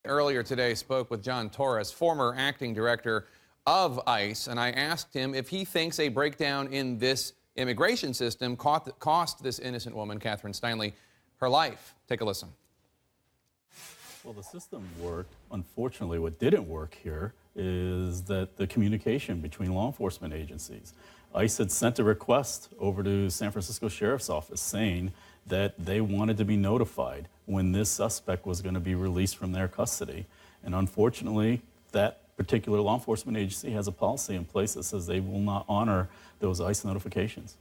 Earlier today spoke with John Torres, former acting director of ICE, and I asked him if he thinks a breakdown in this immigration system cost this innocent woman, Catherine Steinle, her life. Take a listen. Well, the system worked. Unfortunately, what didn't work here is that the communication between law enforcement agencies. ICE had sent a request over to San Francisco Sheriff's Office saying that they wanted to be notified when this suspect was going to be released from their custody. And unfortunately, that particular law enforcement agency has a policy in place that says they will not honor those ICE notifications.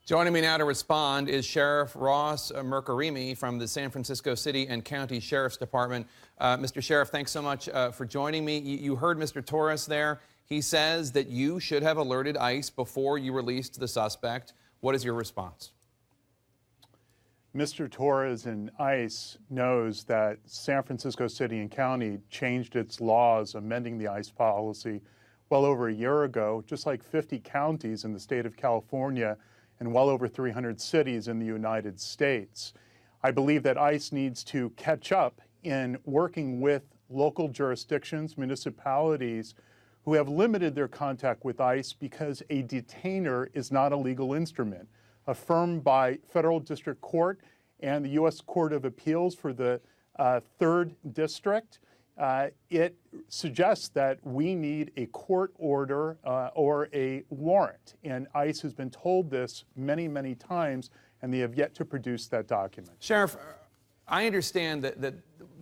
Joining me now to respond is Sheriff Ross Mirkarimi from the San Francisco City and County Sheriff's Department. Mr. Sheriff, thanks so much for joining me. You heard Mr. Torres there. He says that you should have alerted ICE before you released the suspect. What is your response? Mr. Torres and ICE knows that San Francisco City and County changed its laws, amending the ICE policy well over a year ago, just like 50 counties in the state of California and well over 300 cities in the United States. I believe that ICE needs to catch up in working with local jurisdictions, municipalities who have limited their contact with ICE because a detainer is not a legal instrument. Affirmed by Federal District Court and the U.S. Court of Appeals for the 3rd District, it suggests that we need a court order or a warrant. And ICE has been told this many, many times, and they have yet to produce that document. Sheriff, I understand that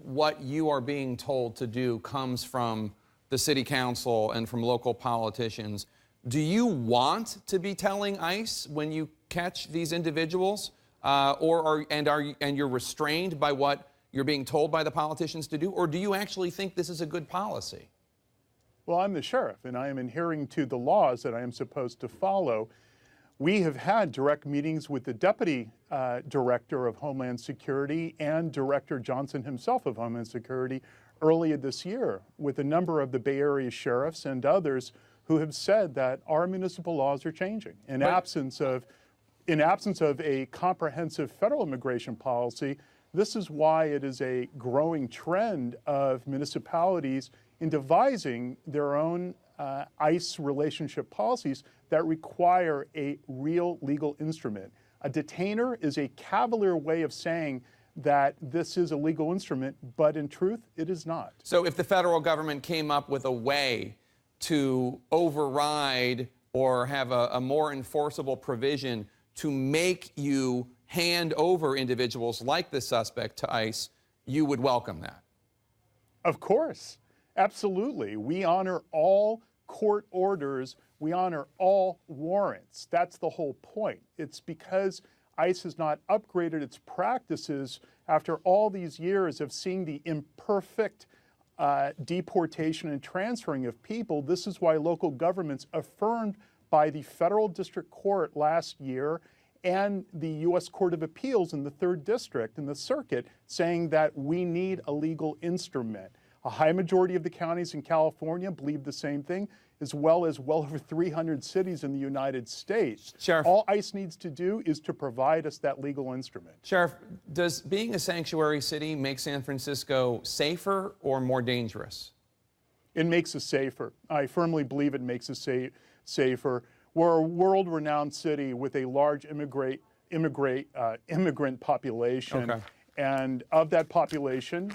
what you are being told to do comes from the city council and from local politicians. Do you want to be telling ICE when you catch these individuals, and you're restrained by what you're being told by the politicians to do, or do you actually think this is a good policy? Well, I'm the sheriff, and I am adhering to the laws that I am supposed to follow. We have had direct meetings with the Deputy Director of Homeland Security and Director Johnson himself of Homeland Security earlier this year with a number of the Bay Area sheriffs and others who have said that our municipal laws are changing in absence of a comprehensive federal immigration policy. This is why it is a growing trend of municipalities in devising their own ICE relationship policies that require a real legal instrument. A detainer is a cavalier way of saying that this is a legal instrument, but in truth, it is not. So if the federal government came up with a way to override or have a more enforceable provision to make you hand over individuals like the suspect to ICE, you would welcome that? Of course, absolutely. We honor all court orders. We honor all warrants. That's the whole point. It's because ICE has not upgraded its practices after all these years of seeing the imperfect deportation and transferring of people. This is why local governments affirmed by the Federal District Court last year and the U.S. Court of Appeals in the 3rd District in the circuit saying that we need a legal instrument. A high majority of the counties in California believe the same thing, as well over 300 cities in the United States. Sheriff, all ICE needs to do is to provide us that legal instrument. Sheriff, does being a sanctuary city make San Francisco safer or more dangerous? It makes us safer. I firmly believe it makes us safer. We're a world-renowned city with a large immigrant population. Okay. And of that population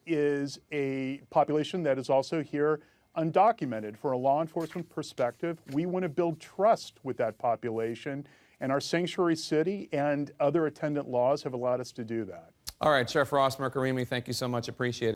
is a population that is also here undocumented. For a law enforcement perspective, we want to build trust with that population, and our sanctuary city and other attendant laws have allowed us to do that. All right, Sheriff Ross Mirkarimi, thank you so much. Appreciate it.